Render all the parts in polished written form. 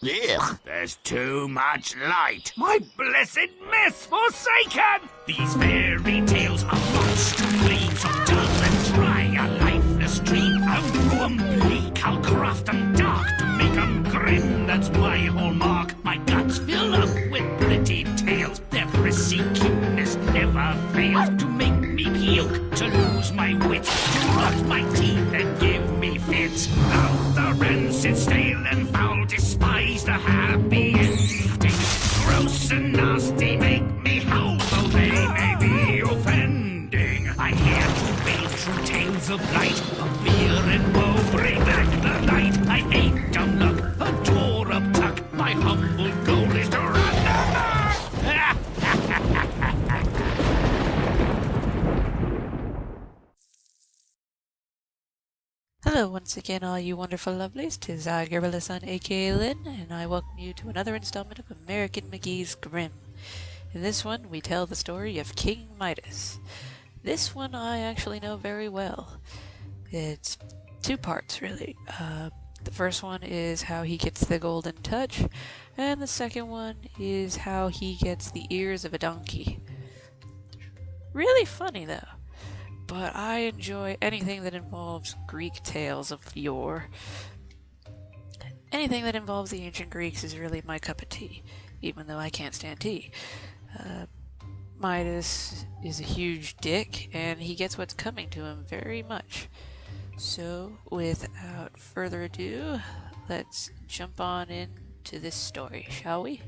Ugh. There's too much light. My blessed mess forsaken! These fairy tales are monstrous so dull and dry, a lifeless dream. I'll brew 'em bleak, I'll craft 'em dark to make 'em grim. That's my hallmark. My guts fill up with pretty tales. Their prissy cuteness never fails to make me puke, to lose my wits, to rot my teeth and give me fits. Now the rancid, stale and foul, despise the happy ending. Gross and nasty make me howl, though they may be offending. I'm here to wade through tales of blight, of fear and woe, bring back the light. I ain't dumb luck, a door up tuck. My humble goal is to run the back. Hello once again, all you wonderful lovelies. 'Tis I, Gorilla Son, aka Lynn, and I welcome you to another installment of American McGee's Grimm. In this one, we tell the story of King Midas. This one I actually know very well. It's two parts, really. The first one is how he gets the golden touch, and the second one is how he gets the ears of a donkey. Really funny, though. But I enjoy anything that involves Greek tales of yore. Anything that involves the ancient Greeks is really my cup of tea, even though I can't stand tea. Midas is a huge dick, and he gets what's coming to him very much. So, without further ado, let's jump on into this story, shall we?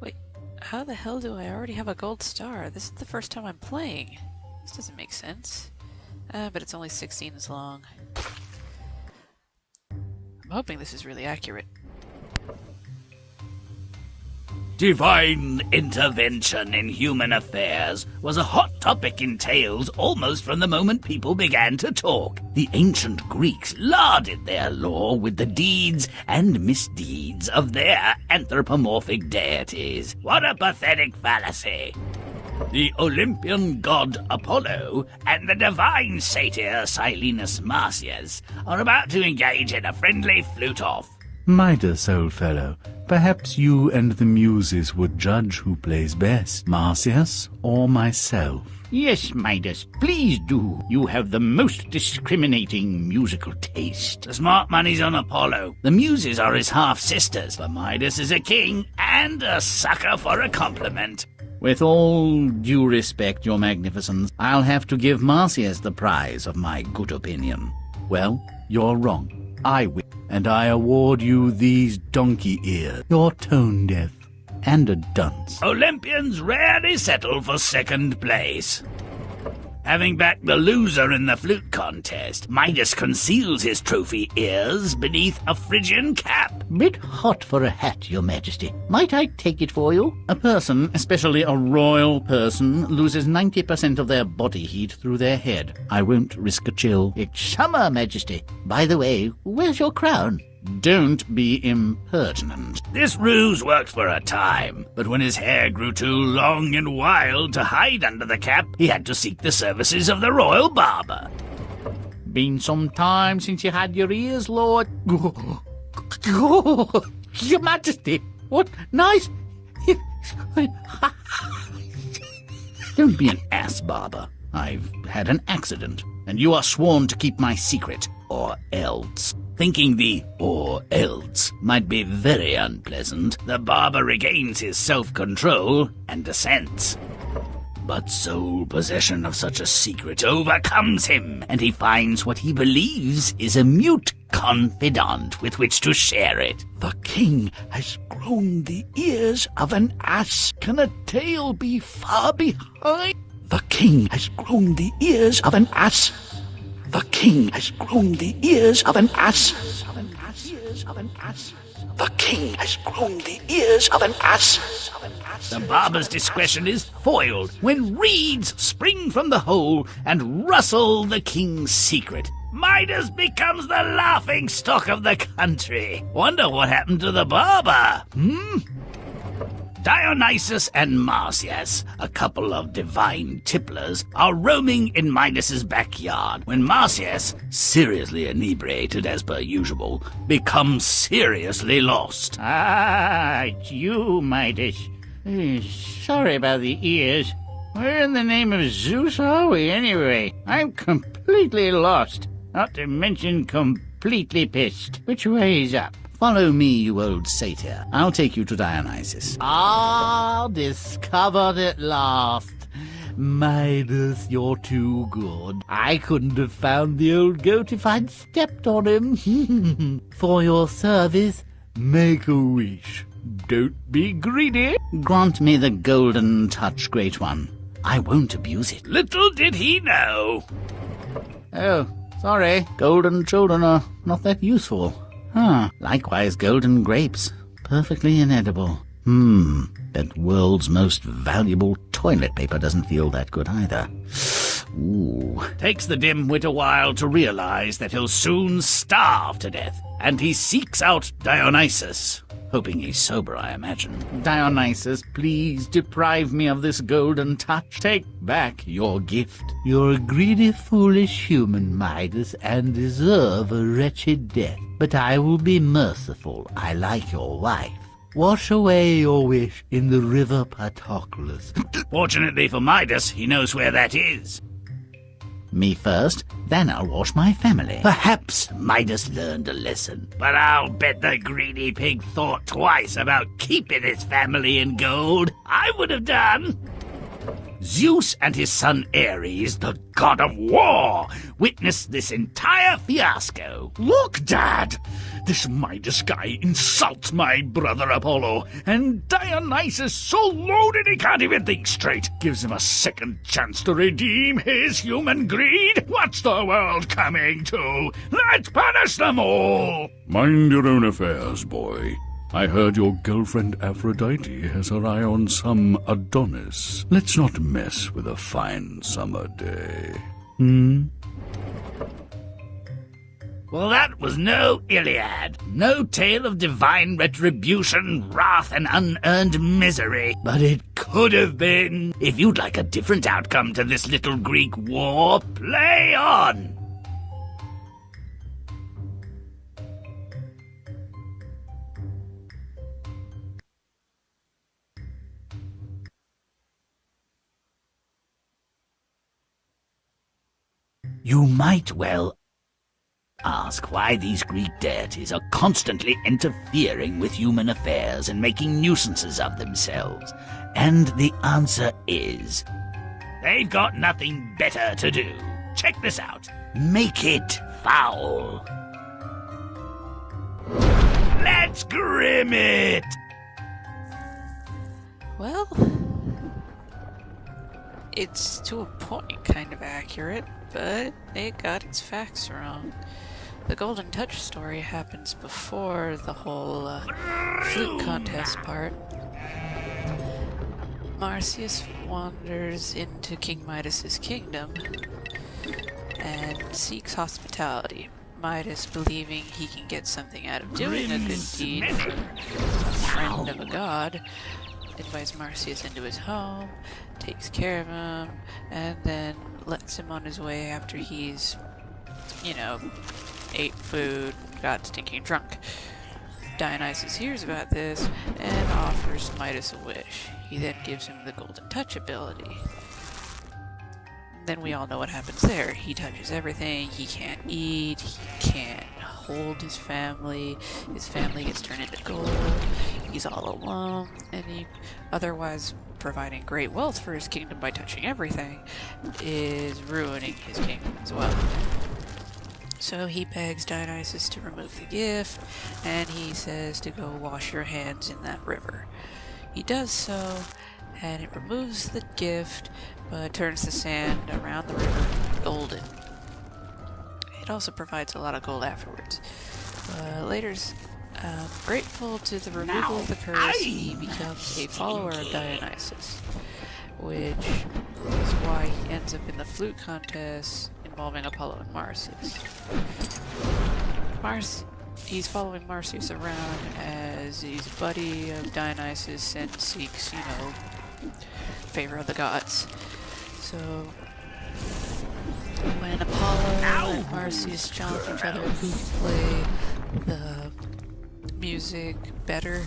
Wait, how the hell do I already have a gold star? This is the first time I'm playing. This doesn't make sense. But it's only 16 as long. I'm hoping this is really accurate. Divine intervention in human affairs was a hot topic in tales almost from the moment people began to talk. The ancient Greeks larded their lore with the deeds and misdeeds of their anthropomorphic deities. What a pathetic fallacy! The Olympian god Apollo and the divine satyr Silenus Marsyas are about to engage in a friendly flute-off. Midas, old fellow, perhaps you and the muses would judge who plays best, Marsyas or myself. Yes, Midas, please do. You have the most discriminating musical taste. The smart money's on Apollo. The muses are his half-sisters, but Midas is a king and a sucker for a compliment. With all due respect, your magnificence, I'll have to give Marsyas the prize of my good opinion. Well, you're wrong. I win, and I award you these donkey ears. You're tone-deaf and a dunce. Olympians rarely settle for second place. Having backed the loser in the flute contest, Midas conceals his trophy ears beneath a Phrygian cap. Bit hot for a hat, your majesty. Might I take it for you? A person, especially a royal person, loses 90% of their body heat through their head. I won't risk a chill. It's summer, majesty. By the way, where's your crown? Don't be impertinent. This ruse worked for a time, but when his hair grew too long and wild to hide under the cap, he had to seek the services of the royal barber. Been some time since you had your ears, Lord. Your Majesty, what nice... Don't be an ass, barber. I've had an accident, and you are sworn to keep my secret, or else. Thinking the or else might be very unpleasant, the barber regains his self-control and dissents. But sole possession of such a secret overcomes him, and he finds what he believes is a mute confidant with which to share it. The king has grown the ears of an ass. Can a tale be far behind? The king has grown the ears of an ass. The king has grown the ears of an ass. The king has grown the ears of an ass. The barber's discretion is foiled when reeds spring from the hole and rustle the king's secret. Midas becomes the laughing stock of the country. Wonder what happened to the barber, Dionysus and Marsyas, a couple of divine tipplers, are roaming in Midas's backyard when Marsyas, seriously inebriated as per usual, becomes seriously lost. Ah, it's you, Midas. Sorry about the ears. Where in the name of Zeus are we, anyway? I'm completely lost, not to mention completely pissed. Which way is up? Follow me, you old satyr. I'll take you to Dionysus. Ah, discovered at last. Midas, you're too good. I couldn't have found the old goat if I'd stepped on him. For your service, make a wish. Don't be greedy. Grant me the golden touch, great one. I won't abuse it. Little did he know. Oh, sorry. Golden children are not that useful. Likewise golden grapes. Perfectly inedible. That world's most valuable toilet paper doesn't feel that good either. Ooh. Takes the dimwit a while to realize that he'll soon starve to death, and he seeks out Dionysus. Hoping he's sober, I imagine. Dionysus, please deprive me of this golden touch. Take back your gift. You're a greedy, foolish human, Midas, and deserve a wretched death. But I will be merciful. I like your wife. Wash away your wish in the river Patroclus. Fortunately for Midas, he knows where that is. Me first, then I'll wash my family. Perhaps Midas learned a lesson, but I'll bet the greedy pig thought twice about keeping his family in gold. I would have done. Zeus and his son Ares, the god of war, witnessed this entire fiasco. Look, Dad! This Midas guy insults my brother Apollo, and Dionysus, so loaded he can't even think straight, gives him a second chance to redeem his human greed. What's the world coming to? Let's punish them all! Mind your own affairs, boy. I heard your girlfriend Aphrodite has her eye on some Adonis. Let's not mess with a fine summer day. Well, that was no Iliad. No tale of divine retribution, wrath, and unearned misery. But it could have been. If you'd like a different outcome to this little Greek war, play on! You might well ask why these Greek deities are constantly interfering with human affairs and making nuisances of themselves. And the answer is, they've got nothing better to do. Check this out. Make it foul. Let's Grimm it! Well, it's to a point kind of accurate, but it got its facts wrong. The Golden Touch story happens before the whole flute contest part. Marsyas wanders into King Midas's kingdom and seeks hospitality. Midas, believing he can get something out of doing a good deed for a friend of a god, invites Marsyas into his home, takes care of him, and then lets him on his way after he's, ate food, got stinking drunk. Dionysus hears about this and offers Midas a wish. He then gives him the Golden Touch ability. Then we all know what happens there. He touches everything, he can't eat, he can't hold his family gets turned into gold, he's all alone, and he, otherwise providing great wealth for his kingdom by touching everything, is ruining his kingdom as well. So he begs Dionysus to remove the gift, and he says to go wash your hands in that river. He does so, and it removes the gift, but turns the sand around the river golden. It also provides a lot of gold afterwards. Later's grateful to the removal of the curse, he becomes a follower of Dionysus, which is why he ends up in the flute contest involving Apollo and Marsyas. he's following Marsyas around as he's a buddy of Dionysus and seeks, favor of the gods. So when Apollo and Marsyas challenge each other who can play the music better,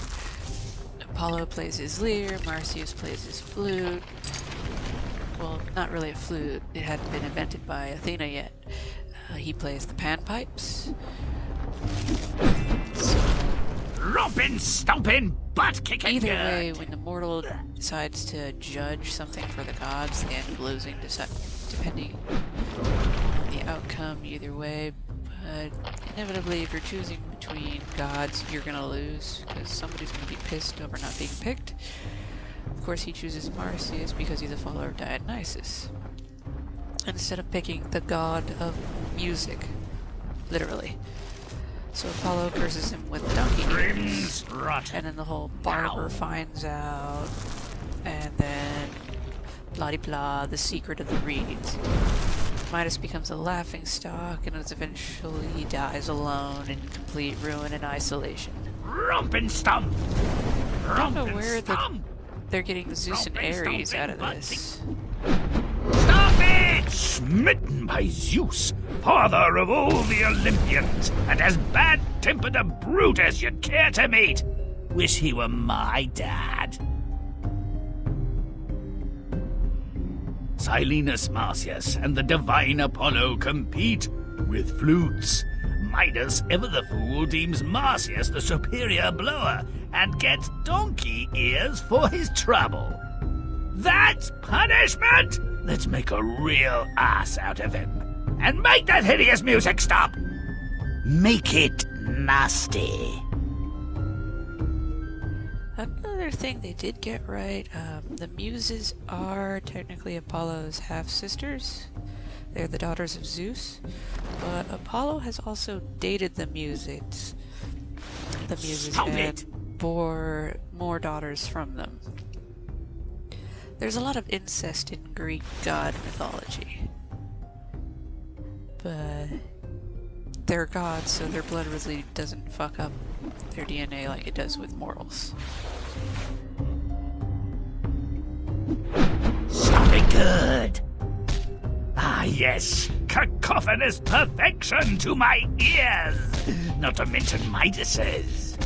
Apollo plays his lyre, Marsyas plays his flute. Well, not really a flute, it hadn't been invented by Athena yet. He plays the panpipes. Rompin', stompin', butt-kicking Either good. way, when the mortal decides to judge something for the gods, they end up losing, depending on the outcome either way. But inevitably, if you're choosing between gods, you're gonna lose, because somebody's gonna be pissed over not being picked. Of course, he chooses Marsyas because he's a follower of Dionysus, instead of picking the god of music, literally. So Apollo curses him with donkey ears, and then the whole barber finds out, and then blah-de-blah, the secret of the reeds. Midas becomes a laughingstock, and eventually he dies alone in complete ruin and isolation. Rompin' stomp! I don't know where they're getting Zeus and Ares out of this. Stop it! Smitten by Zeus, father of all the Olympians, and as bad-tempered a brute as you'd care to meet. Wish he were my dad. Silenus Marsyas and the divine Apollo compete with flutes. Midas, ever the fool, deems Marsyas the superior blower and gets donkey ears for his trouble. That's punishment! Let's make a real ass out of him. And make that hideous music stop! Make it nasty. Another thing they did get right, the Muses are technically Apollo's half-sisters. They're the daughters of Zeus, but Apollo has also dated the Muses. The Muses and bore more daughters from them. There's a lot of incest in Greek god mythology, but they're gods, so their blood really doesn't fuck up their DNA like it does with mortals. Something good. Ah, yes. Cacophonous perfection to my ears. Not to mention Midas's.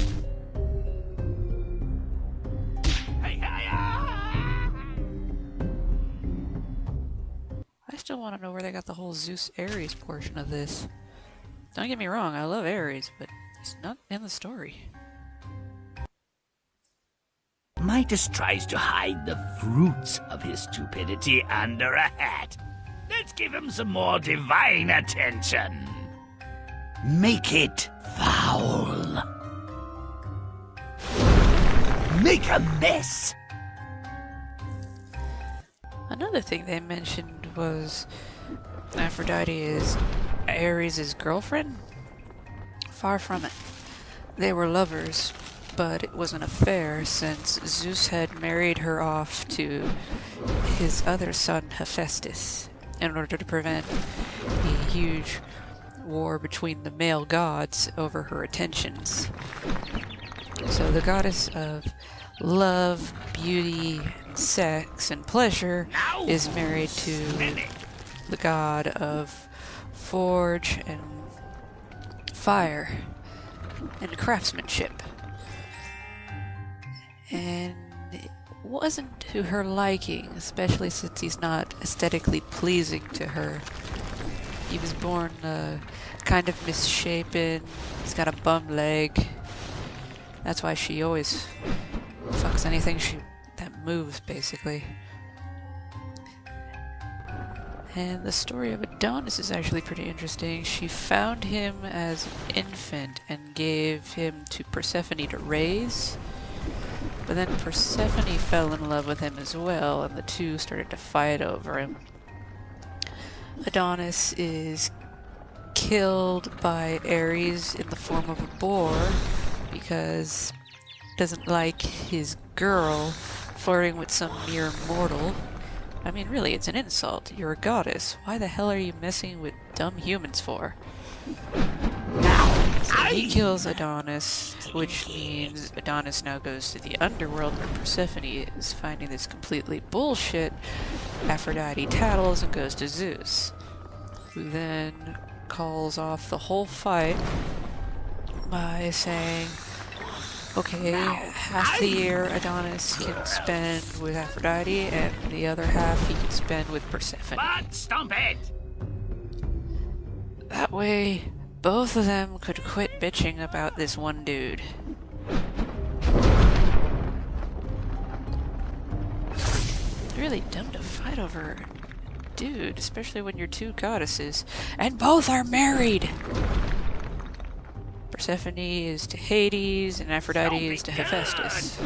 I still want to know where they got the whole Zeus-Ares portion of this. Don't get me wrong, I love Ares, but he's not in the story. Midas tries to hide the fruits of his stupidity under a hat. Let's give him some more divine attention. Make it foul. Make a mess. Another thing they mentioned was Aphrodite is Ares' girlfriend. Far from it. They were lovers, but it was an affair since Zeus had married her off to his other son Hephaestus in order to prevent a huge war between the male gods over her attentions. So the goddess of love, beauty, sex, and pleasure is married to the god of forge and fire and craftsmanship. And it wasn't to her liking, especially since he's not aesthetically pleasing to her. He was born kind of misshapen, he's got a bum leg. That's why she always fucks anything that moves, basically. And the story of Adonis is actually pretty interesting. She found him as an infant and gave him to Persephone to raise. But then Persephone fell in love with him as well, and the two started to fight over him. Adonis is killed by Ares in the form of a boar because he doesn't like his girl flirting with some mere mortal. I mean, really, it's an insult. You're a goddess. Why the hell are you messing with dumb humans for? Now, So he kills Adonis, which means Adonis now goes to the underworld where Persephone is, finding this completely bullshit. Aphrodite tattles and goes to Zeus, who then calls off the whole fight by saying, okay, half the year Adonis can spend with Aphrodite, and the other half he can spend with Persephone. Butt-stomp it! That way, both of them could quit bitching about this one dude. It's really dumb to fight over a dude, especially when you're two goddesses, and both are married! Persephone is to Hades, and Aphrodite is to Hephaestus.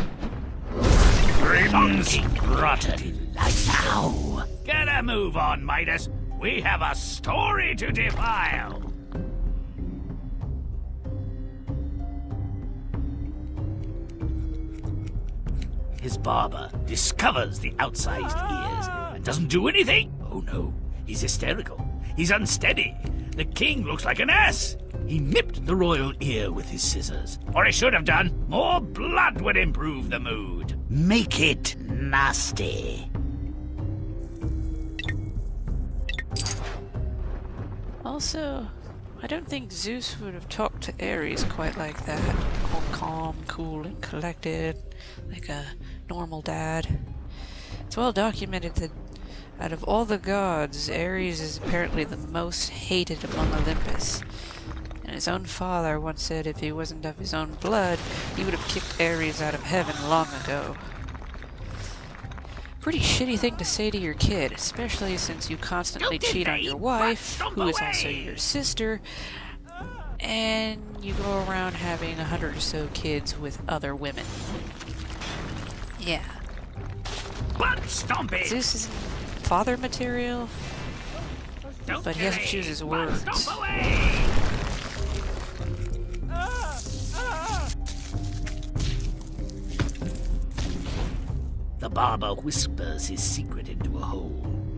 Grimm's rotten. Now! Get a move on, Midas. We have a story to defile. His barber discovers the outsized ears and doesn't do anything. Oh no, he's hysterical. He's unsteady. The king looks like an ass. He nipped the royal ear with his scissors. Or he should have done. More blood would improve the mood. Make it nasty. Also, I don't think Zeus would have talked to Ares quite like that. All calm, cool, and collected, like a normal dad. It's well documented that out of all the gods, Ares is apparently the most hated among Olympus. And his own father once said if he wasn't of his own blood, he would have kicked Ares out of heaven long ago. Pretty shitty thing to say to your kid, especially since you constantly cheat on your wife, who is also your sister, and you go around having 100 or so kids with other women. Yeah. Butt-stomp it! Zeus isn't father material, but he has to choose his words. Butt-stomp away! The barber whispers his secret into a hole.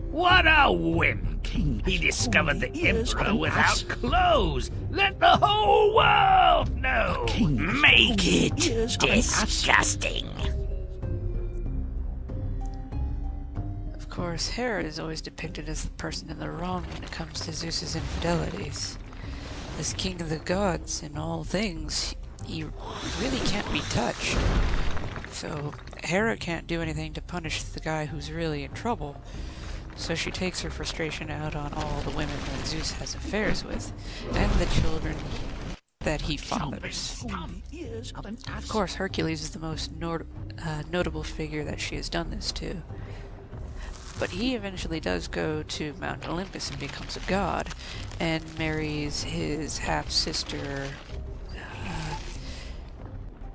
What a wimp! He discovered the emperor without clothes. Let the whole world know. Make it disgusting. Of course, Hera is always depicted as the person in the wrong when it comes to Zeus's infidelities. As king of the gods in all things, he really can't be touched. So Hera can't do anything to punish the guy who's really in trouble, so she takes her frustration out on all the women that Zeus has affairs with, and the children that he fathers. Of course, Hercules is the most notable figure that she has done this to. But he eventually does go to Mount Olympus and becomes a god, and marries his half-sister...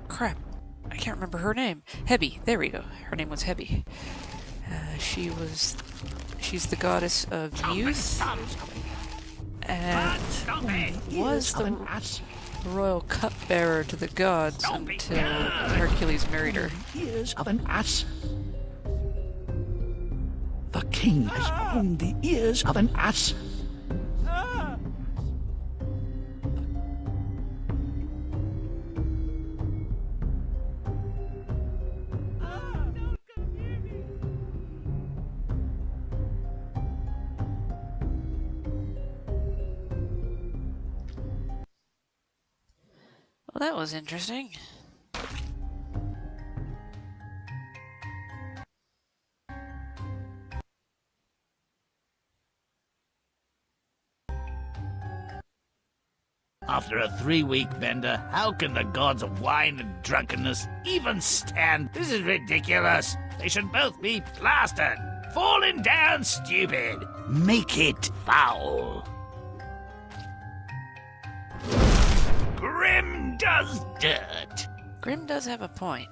crap. I can't remember her name. Hebe. There we go. Her name was Hebe. She's the goddess of youth, and was the royal cupbearer to the gods until Hercules married her. Ears of an ass. The king has owned the ears of an ass. Well, that was interesting. After a 3-week bender, how can the gods of wine and drunkenness even stand? This is ridiculous. They should both be plastered. Falling down stupid. Make it foul. Grimm does dirt. Grimm does have a point.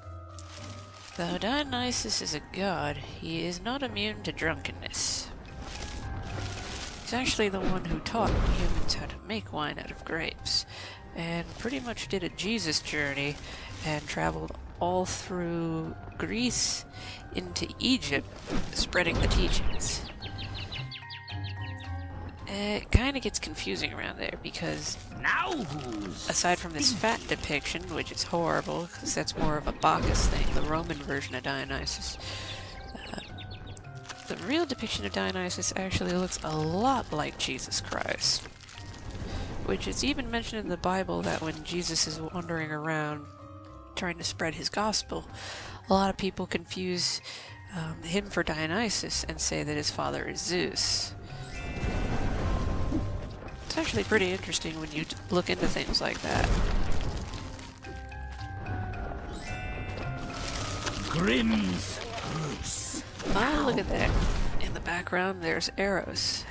Though Dionysus is a god, he is not immune to drunkenness. He's actually the one who taught humans how to make wine out of grapes, and pretty much did a Jesus journey and traveled all through Greece into Egypt, spreading the teachings. It kind of gets confusing around there because Now who's... aside from this fat depiction, which is horrible because that's more of a Bacchus thing, the Roman version of Dionysus, the real depiction of Dionysus actually looks a lot like Jesus Christ. Which is even mentioned in the Bible that when Jesus is wandering around trying to spread his gospel, a lot of people confuse him for Dionysus and say that his father is Zeus. It's actually pretty interesting when you look into things like that. Grimm's Goose. Oh, look at that. In the background, there's Eros,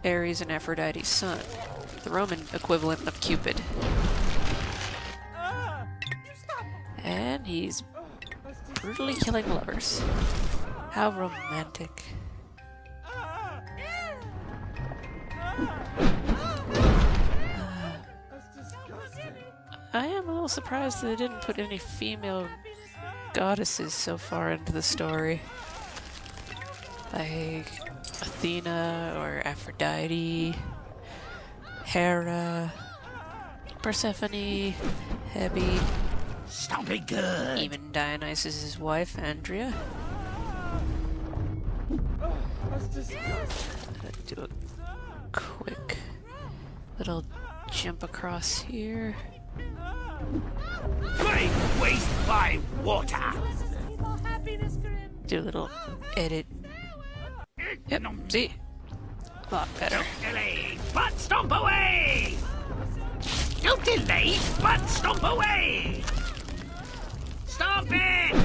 Ares and Aphrodite's son, the Roman equivalent of Cupid. And he's brutally killing lovers. How romantic. I am a little surprised that they didn't put any female goddesses so far into the story. Like Athena or Aphrodite, Hera, Persephone, Hebe, Stomp it good. even Dionysus' wife, Andrea. Do a quick little jump across here. Great waste by water. Do a little edit. Yep, see? A lot better. Delay, but stomp away. Don't delay, but stomp away. Stop it.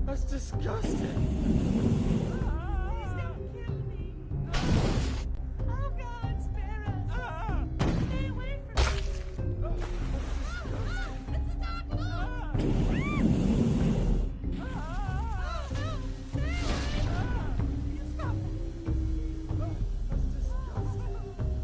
That's disgusting. Oh God, spare us. Stay away from me.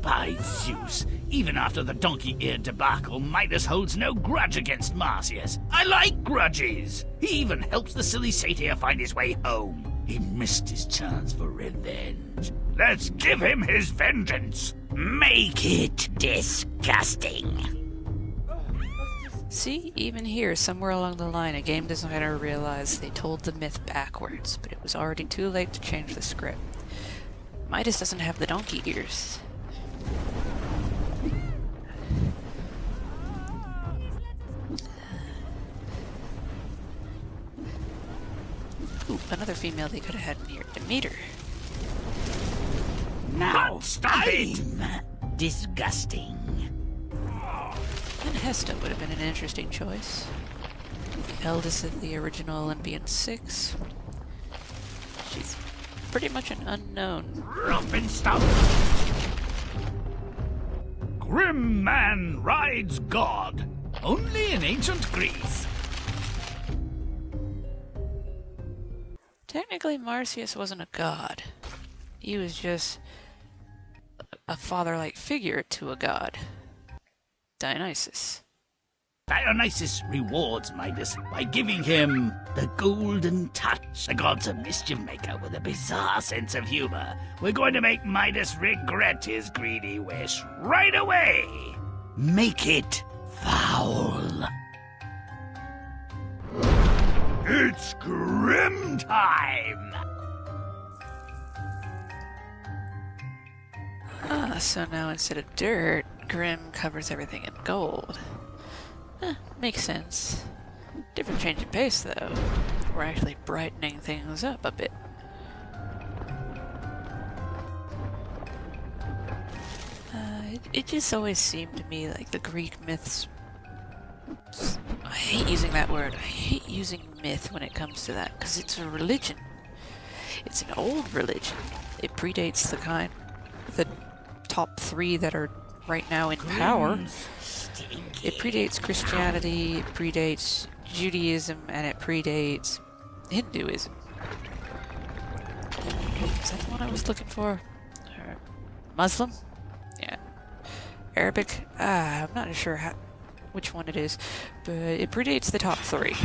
By Zeus, even after the donkey-eared debacle, Midas holds no grudge against Marsyas. I like grudges. He even helps the silly satyr find his way home. He missed his chance for revenge. Let's give him his vengeance. Make it disgusting. See, even here, somewhere along the line, a game designer realized they told the myth backwards, but it was already too late to change the script. Midas doesn't have the donkey ears. Ooh, another female they could have had in here. Demeter. Now stop it. Disgusting. And Hesta would have been an interesting choice. The eldest of the original Olympian Six. She's pretty much an unknown. Rump and stomp. Grim man rides God. Only in ancient Greece. Technically, Marsyas wasn't a god. He was just a father-like figure to a god. Dionysus. Dionysus rewards Midas by giving him the golden touch. The god's a mischief maker with a bizarre sense of humor. We're going to make Midas regret his greedy wish right away. Make it foul. It's Grimm time! So now instead of dirt, Grimm covers everything in gold. Makes sense. Different change of pace, though. We're actually brightening things up a bit. It just always seemed to me like the Greek myths... I hate using that word. I hate using myth when it comes to that, because it's a religion. It's an old religion. It predates the top three that are right now in power. It predates Christianity, it predates Judaism, and it predates Hinduism. Is that the one I was looking for? Muslim? Yeah. Arabic? I'm not sure which one it is, but it predates the top three.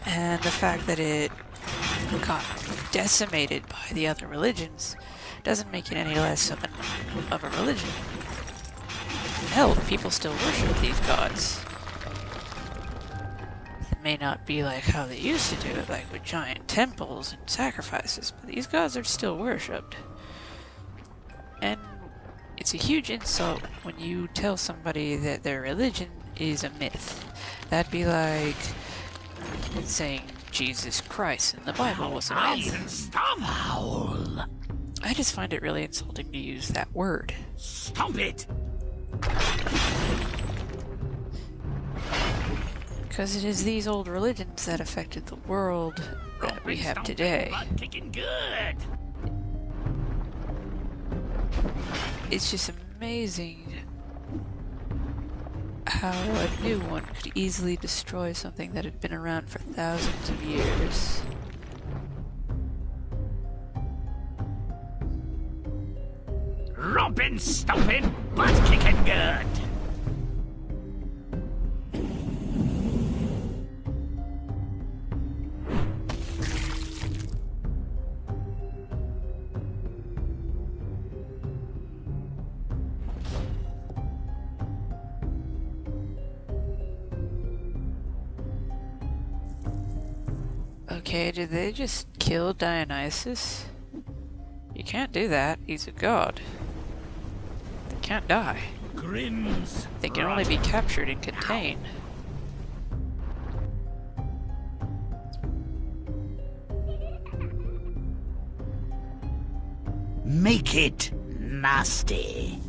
And the fact that it got decimated by the other religions doesn't make it any less of a religion. Hell, people still worship these gods. It may not be like how they used to do it, like with giant temples and sacrifices, but these gods are still worshipped. And it's a huge insult when you tell somebody that their religion is a myth. That'd be like saying Jesus Christ in the Bible was a myth. Stop! Foul. I just find it really insulting to use that word. Stop it! Because it is these old religions that affected the world that we have today. Butt kicking good. It's just amazing how a new one could easily destroy something that had been around for thousands of years. Romping, stomping, butt kicking good. Okay, did they just kill Dionysus? You can't do that. He's a god. They can't die. Grimm's. They can only be captured and contained. Make it nasty.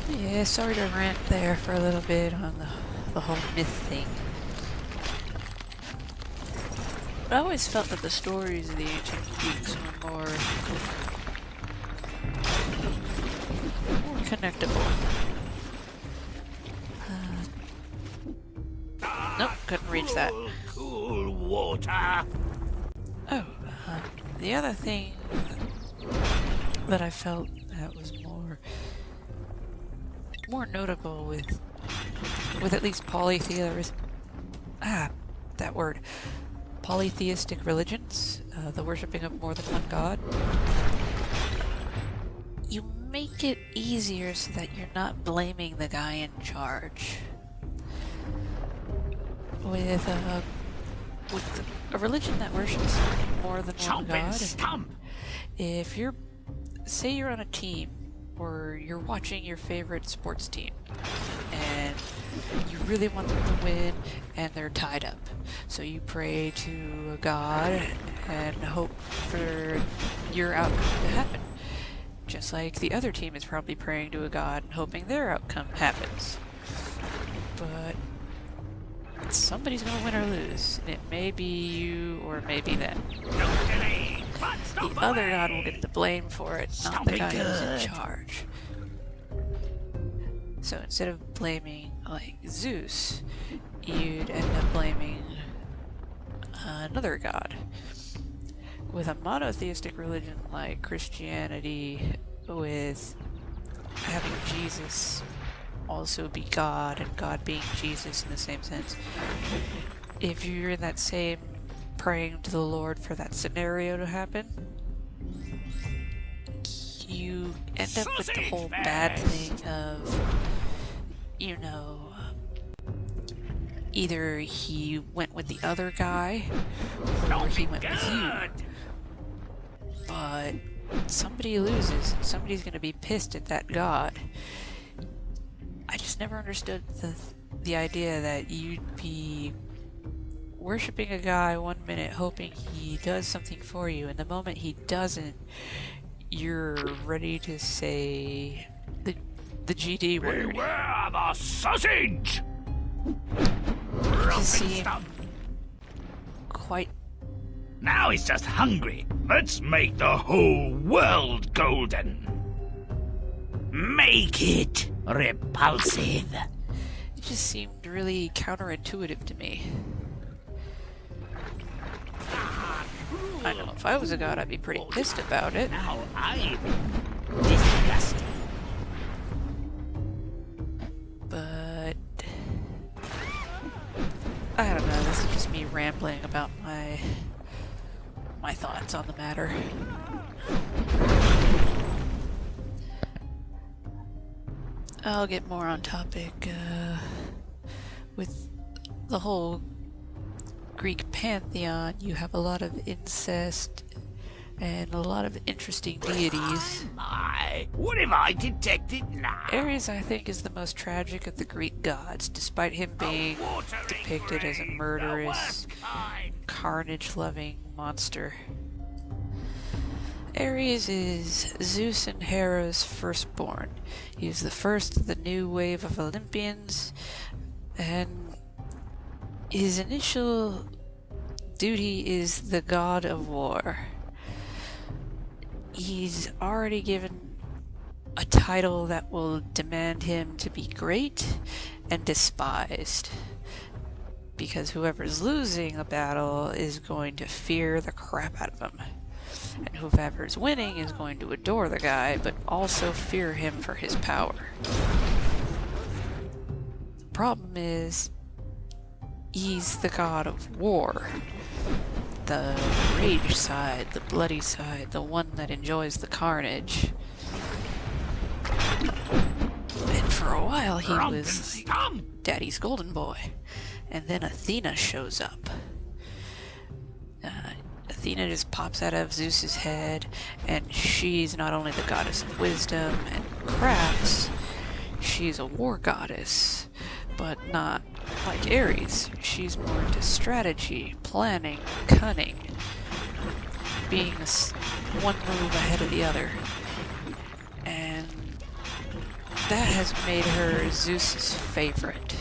Yeah, sorry to rant there for a little bit on the whole myth thing. But I always felt that the stories of the ancient Greeks were more connectable. Nope, couldn't reach that. Cool water. Oh, the other thing that I felt that was more notable with at least polytheism, that word, polytheistic religions, the worshipping of more than one god, you make it easier so that you're not blaming the guy in charge. With a religion that worships more than one Chomping, god, stomp. if say you're on a team, or you're watching your favorite sports team, and you really want them to win, and they're tied up. So you pray to a god and hope for your outcome to happen. Just like the other team is probably praying to a god and hoping their outcome happens. But somebody's gonna win or lose, and it may be you or it may be them. Don't delay. Butt The stomp other away. god will get the blame for it, not the guy who's in charge. So instead of blaming, like, Zeus, you'd end up blaming another god. With a monotheistic religion like Christianity, with having Jesus also be God and God being Jesus in the same sense, if you're in that same praying to the Lord for that scenario to happen, you end up with the whole bad thing of, you know, either he went with the other guy or he went with you. But somebody loses, and somebody's gonna be pissed at that god. I just never understood the idea that you'd be worshipping a guy one minute hoping he does something for you, and the moment he doesn't, you're ready to say the GD word. Beware the sausage! To seem quite Now he's just hungry. Let's make the whole world golden. Make it repulsive. it just seemed really counterintuitive to me. I know if I was a god I'd be pretty pissed about it. Now I'm disgusted. But This is just me rambling about my thoughts on the matter. I'll get more on topic with the whole Greek pantheon. You have a lot of incest and a lot of interesting deities. My, what have I detected now? Ares, I think, is the most tragic of the Greek gods, despite him being depicted as a murderous, carnage-loving monster. Ares is Zeus and Hera's firstborn. He is the first of the new wave of Olympians, and his initial duty is the god of war. He's already given a title that will demand him to be great and despised, because whoever's losing a battle is going to fear the crap out of him, and whoever's winning is going to adore the guy but also fear him for his power. The problem is, he's the god of war. The rage side, the bloody side, the one that enjoys the carnage. And for a while he was Daddy's golden boy. And then Athena shows up. Athena just pops out of Zeus's head, and she's not only the goddess of wisdom and crafts, she's a war goddess, but not like Ares. She's more into strategy, planning, cunning, being one move ahead of the other. And that has made her Zeus's favorite,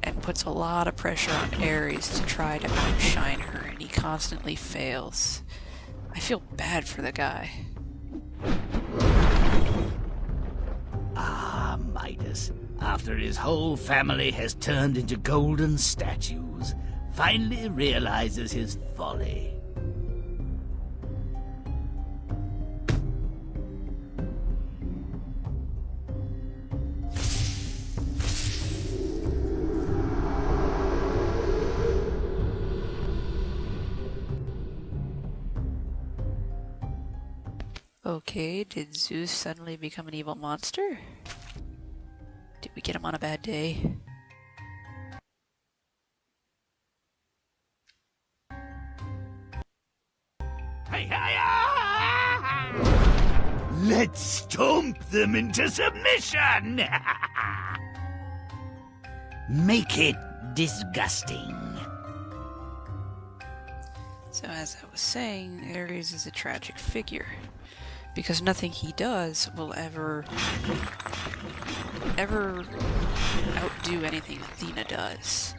and puts a lot of pressure on Ares to try to outshine her, and he constantly fails. I feel bad for the guy. Ah, Midas, after his whole family has turned into golden statues, finally realizes his folly. Okay, did Zeus suddenly become an evil monster? Did we get him on a bad day? Hey, hey, let's stomp them into submission! Make it disgusting. So as I was saying, Ares is a tragic figure, because nothing he does will ever outdo anything Athena does.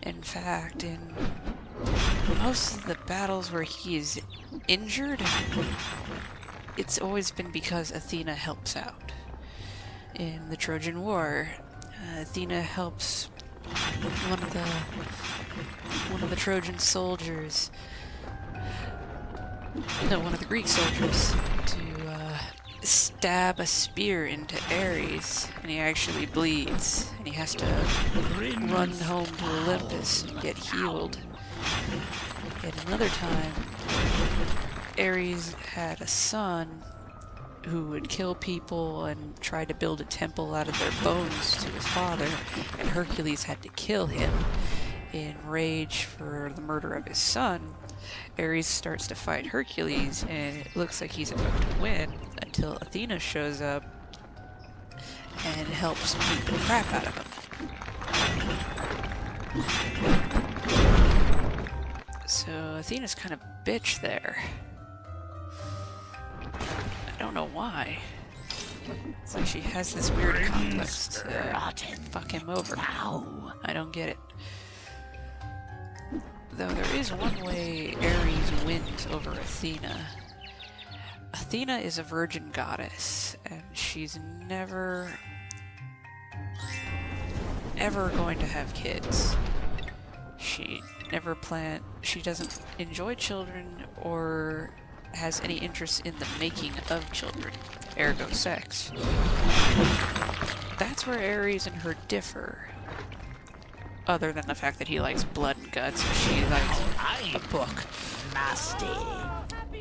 In fact, in most of the battles where he is injured, it's always been because Athena helps out. In the Trojan War, Athena helps one of the Trojan soldiers, no, one of the Greek soldiers, to stab a spear into Ares, and he actually bleeds, and he has to run home to Olympus and get healed. At another time, Ares had a son who would kill people and try to build a temple out of their bones to his father, and Hercules had to kill him. In rage for the murder of his son, Ares starts to fight Hercules, and it looks like he's about to win until Athena shows up and helps beat the crap out of him. So Athena's kind of bitch there. I don't know why. It's like she has this weird complex to fuck him over. I don't get it. Though there is one way Ares wins over Athena. Athena is a virgin goddess, and she's never ever going to have kids. She doesn't enjoy children or has any interest in the making of children, ergo sex. That's where Ares and her differ. other than the fact that he likes blood and guts, she likes a book. Nasty.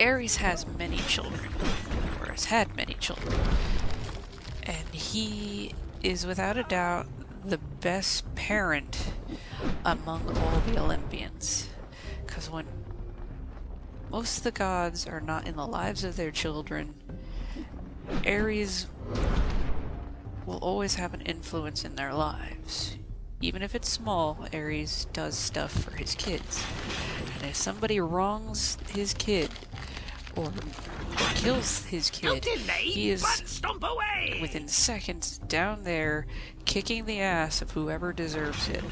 Ares has many children, or has had many children, and he is without a doubt the best parent among all the Olympians. Because when most of the gods are not in the lives of their children, Ares will always have an influence in their lives. Even if it's small, Ares does stuff for his kids. And if somebody wrongs his kid, or kills his kid, he is, Butt-stomp away! within seconds, down there, kicking the ass of whoever deserves it.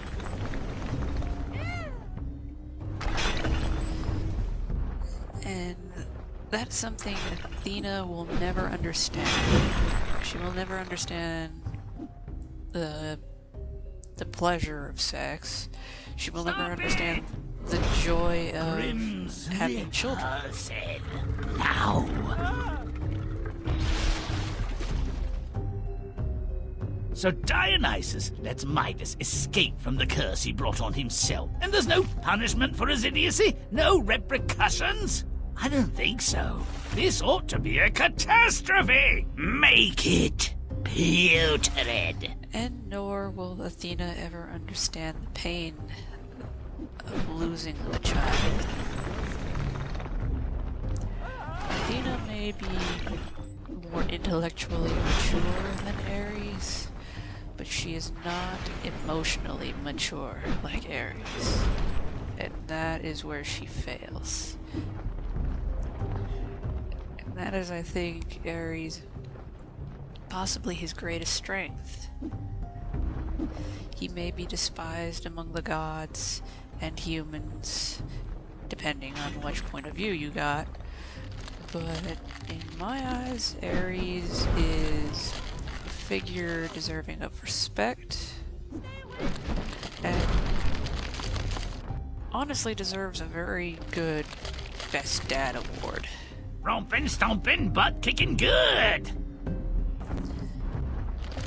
And that's something Athena will never understand. She will never understand the pleasure of sex. She will never understand the joy of having children. Now. So Dionysus lets Midas escape from the curse he brought on himself. And there's no punishment for his idiocy? No repercussions? I don't think so. This ought to be a catastrophe! Make it putrid. And nor will Athena ever understand the pain of losing a child. Athena may be more intellectually mature than Ares, but she is not emotionally mature like Ares. And that is where she fails. And that is, I think, Ares' possibly his greatest strength. He may be despised among the gods and humans, depending on which point of view you got, but in my eyes, Ares is a figure deserving of respect, and honestly deserves a very good Best Dad award. Rompin', stompin', butt kicking good.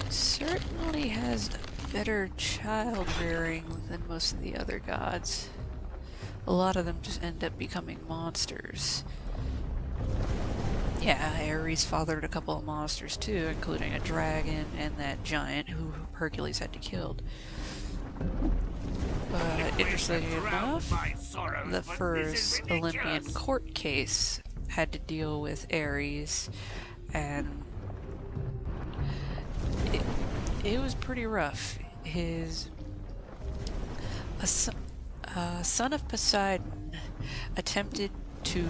Certainly has better child rearing than most of the other gods. A lot of them just end up becoming monsters. Yeah, Ares fathered a couple of monsters too, including a dragon and that giant who Hercules had to kill. But interestingly enough, the first Olympian court case had to deal with Ares, and it was pretty rough. A son of Poseidon attempted to,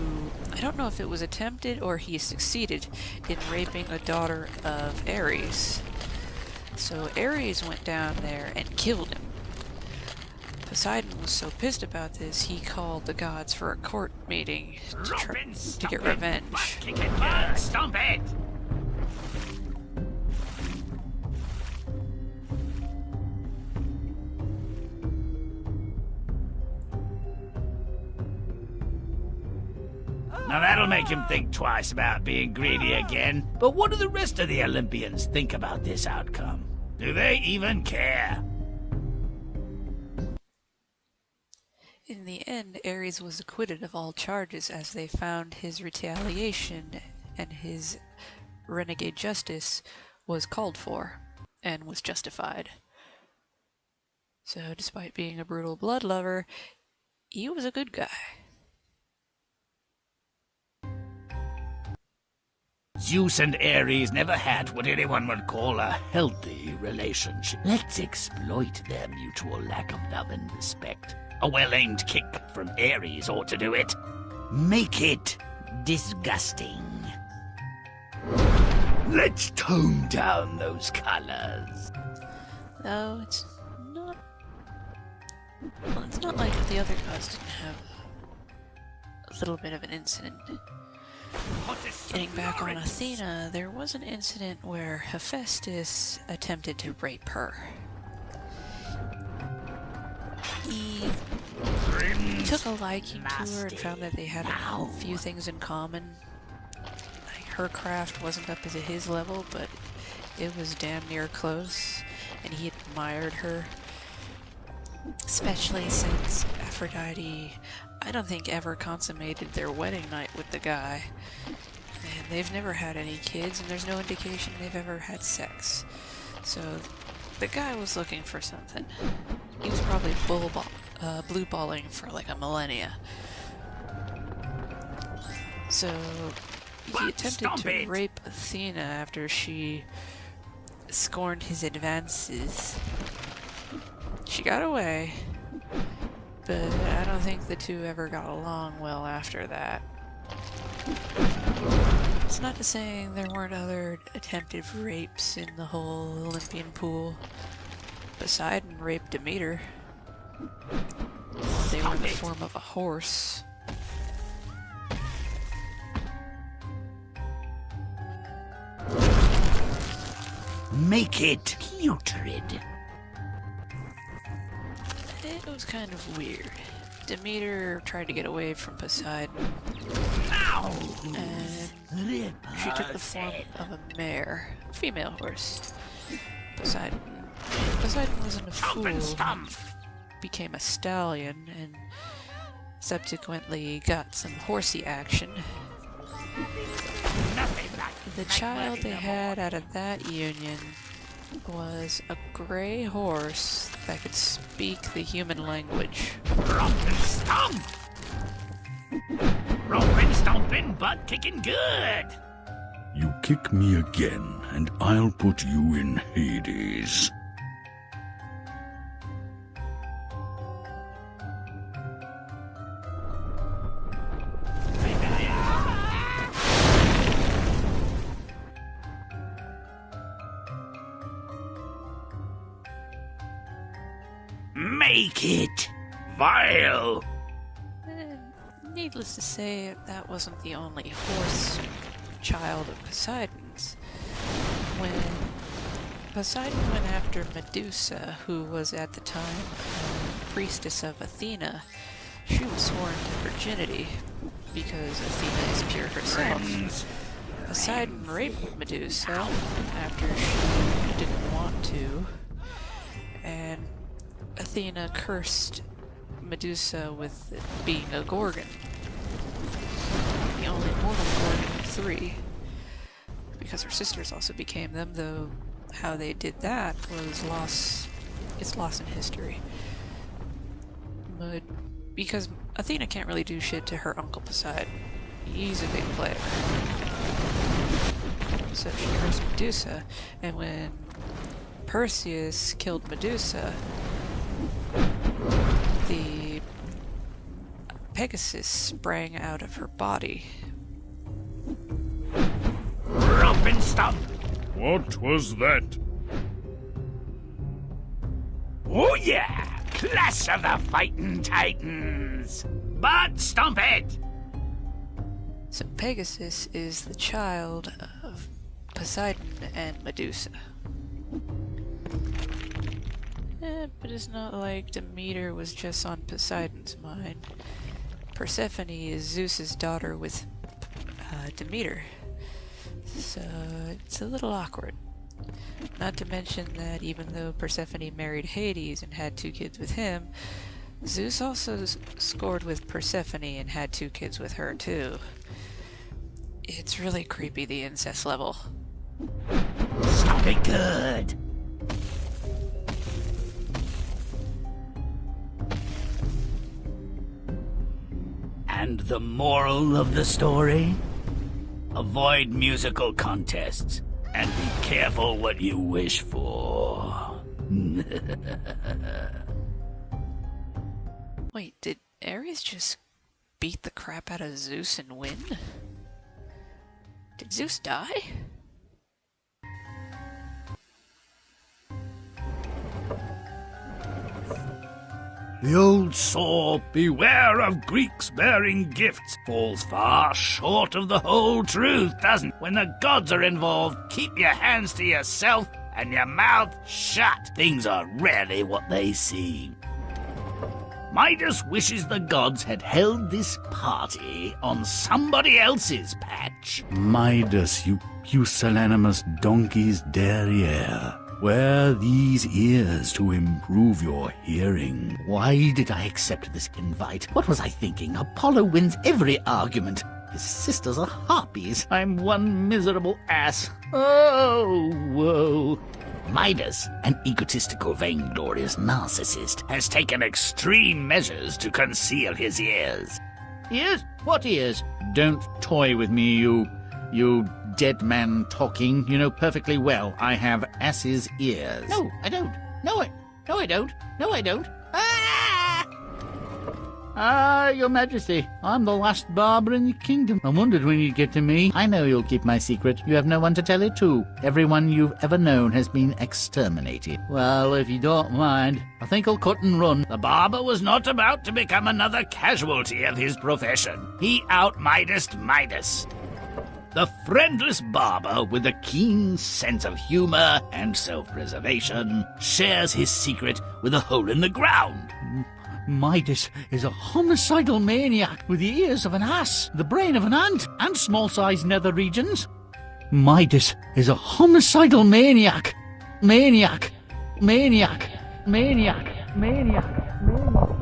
I don't know if it was attempted or he succeeded in raping a daughter of Ares. So Ares went down there and killed him. Poseidon was so pissed about this, he called the gods for a court meeting to get revenge. Stomp it. Now that'll make him think twice about being greedy again. But what do the rest of the Olympians think about this outcome? Do they even care? In the end, Ares was acquitted of all charges as they found his retaliation and his renegade justice was called for and was justified. So despite being a brutal blood lover, he was a good guy. Zeus and Ares never had what anyone would call a healthy relationship. Let's exploit their mutual lack of love and respect. A well-aimed kick from Ares ought to do it. Make it disgusting. Let's tone down those colors. Though it's not... Well, it's not like the other gods didn't have a little bit of an incident. Getting back on Athena, there was an incident where Hephaestus attempted to rape her. He took a liking to her and found that they had a few things in common. Like, her craft wasn't up to his level, but it was damn near close, and he admired her. Especially since Aphrodite, I don't think, ever consummated their wedding night with the guy. And they've never had any kids, and there's no indication they've ever had sex. So the guy was looking for something. He was probably blue-balling for like a millennia. So he attempted to rape Athena after she scorned his advances. She got away, but I don't think the two ever got along well after that. It's not to say there weren't other attempted rapes in the whole Olympian pool. Poseidon raped Demeter. They were in the form of a horse. Make it putrid. It was kind of weird. Demeter tried to get away from Poseidon, and she took the form of a mare, a female horse. Poseidon wasn't a fool. He became a stallion and subsequently got some horsey action. The child they had out of that union was a gray horse that could speak the human language. Rompin' stomp! Rompin' stompin', butt kicking good! You kick me again, and I'll put you in Hades. Make it vile! Needless to say, that wasn't the only horse child of Poseidon's. When Poseidon went after Medusa, who was at the time a priestess of Athena, she was sworn to virginity because Athena is pure herself. Poseidon raped Medusa after she didn't want to, and Athena cursed Medusa with being a Gorgon. The only mortal Gorgon of 3. Because her sisters also became them, though how they did that was lost. It's lost in history. But because Athena can't really do shit to her uncle Poseidon. He's a big player. So she cursed Medusa, and when Perseus killed Medusa, the Pegasus sprang out of her body. Rompin' stomp! What was that? Oh yeah! Clash of the Fightin' Titans! Butt stomp it! So Pegasus is the child of Poseidon and Medusa. But it's not like Demeter was just on Poseidon's mind. Persephone is Zeus's daughter with Demeter. So it's a little awkward. Not to mention that even though Persephone married Hades and had 2 kids with him, Zeus also scored with Persephone and had 2 kids with her too. It's really creepy, the incest level. Stop it good! And the moral of the story? Avoid musical contests, and be careful what you wish for. Wait, did Ares just beat the crap out of Zeus and win? Did Zeus die? The old saw, beware of Greeks bearing gifts, falls far short of the whole truth, doesn't? When the gods are involved, keep your hands to yourself and your mouth shut. Things are rarely what they seem. Midas wishes the gods had held this party on somebody else's patch. Midas, you pusillanimous donkey's derriere. Wear these ears to improve your hearing. Why did I accept this invite? What was I thinking? Apollo wins every argument. His sisters are harpies. I'm one miserable ass. Oh, whoa. Midas, an egotistical, vainglorious narcissist, Has taken extreme measures to conceal his ears. Ears? What ears? Don't toy with me, you dead man talking. You know perfectly well I have ass's ears. No, I don't. No, I don't. No, I don't. Your Majesty, I'm the last barber in the kingdom. I wondered when you'd get to me. I know you'll keep my secret. You have no one to tell it to. Everyone you've ever known has been exterminated. Well, if you don't mind, I think I'll cut and run. The barber was not about to become another casualty of his profession. He out-Midased Midas. The friendless barber, with a keen sense of humor and self-preservation, shares his secret with a hole in the ground. Midas is a homicidal maniac with the ears of an ass, the brain of an ant, and small-sized nether regions. Midas is a homicidal maniac. Maniac. Maniac. Maniac. Maniac. Maniac.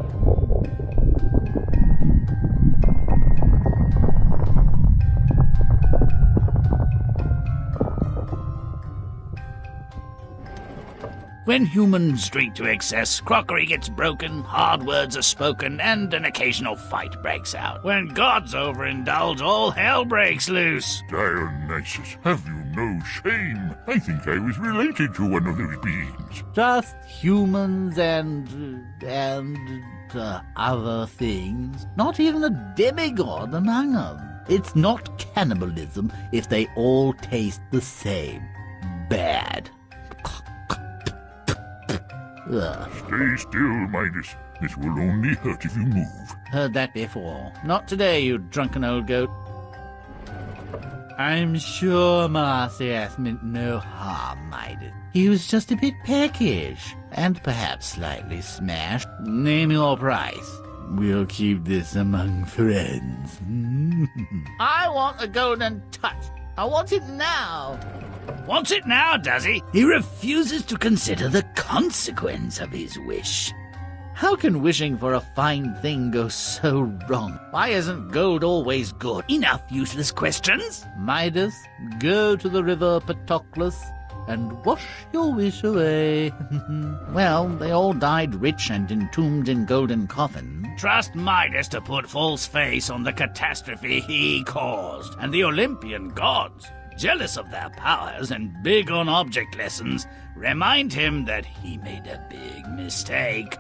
When humans drink to excess, crockery gets broken, hard words are spoken, and an occasional fight breaks out. When gods overindulge, all hell breaks loose. Dionysus, have you no shame? I think I was related to one of those beings. Just humans and other things. Not even a demigod among them. It's not cannibalism if they all taste the same. Bad. Ugh. Stay still, Midas. This will only hurt if you move. Heard that before. Not today, you drunken old goat. I'm sure Marcius meant no harm, Midas. He was just a bit peckish, and perhaps slightly smashed. Name your price. We'll keep this among friends. I want a golden touch. I want it now. Wants it now, does he? He refuses to consider the consequence of his wish. How can wishing for a fine thing go so wrong? Why isn't gold always good? Enough useless questions. Midas, go to the river Patroclus and wash your wish away. Well, they all died rich and entombed in golden coffins. Trust Midas to put false face on the catastrophe he caused, and the Olympian gods, jealous of their powers and big on object lessons, remind him that he made a big mistake.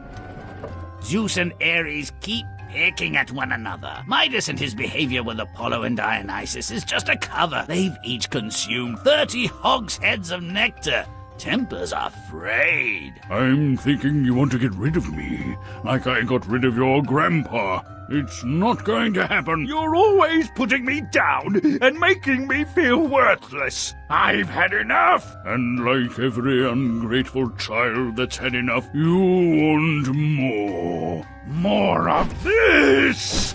Zeus and Ares keep picking at one another. Midas and his behavior with Apollo and Dionysus is just a cover. They've each consumed 30 hogsheads of nectar. Tempers are frayed. I'm thinking you want to get rid of me, like I got rid of your grandpa. It's not going to happen. You're always putting me down and making me feel worthless. I've had enough. And like every ungrateful child that's had enough, you want more. More of this!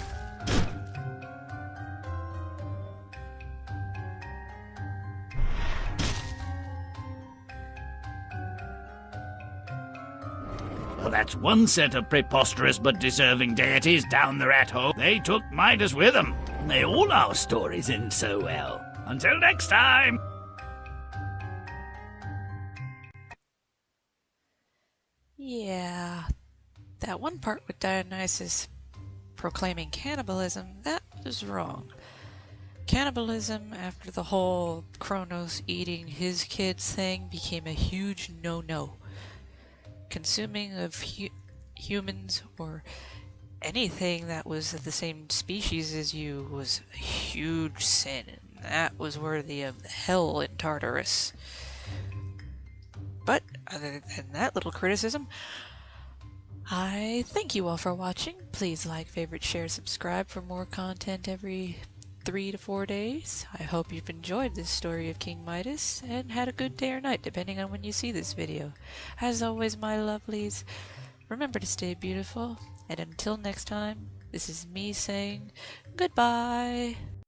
Well, that's one set of preposterous but deserving deities down the rat hole. They took Midas with them. May all our stories end so well. Until next time! Yeah, that one part with Dionysus proclaiming cannibalism, that was wrong. Cannibalism, after the whole Kronos eating his kids thing, became a huge no-no. Consuming of humans or anything that was of the same species as you was a huge sin, and that was worthy of the hell in Tartarus. But other than that little criticism, I thank you all for watching. Please like, favorite, share, subscribe for more content every 3 to 4 days. I hope you've enjoyed this story of King Midas and had a good day or night depending on when you see this video. As always, my lovelies, remember to stay beautiful, and until next time, this is me saying goodbye.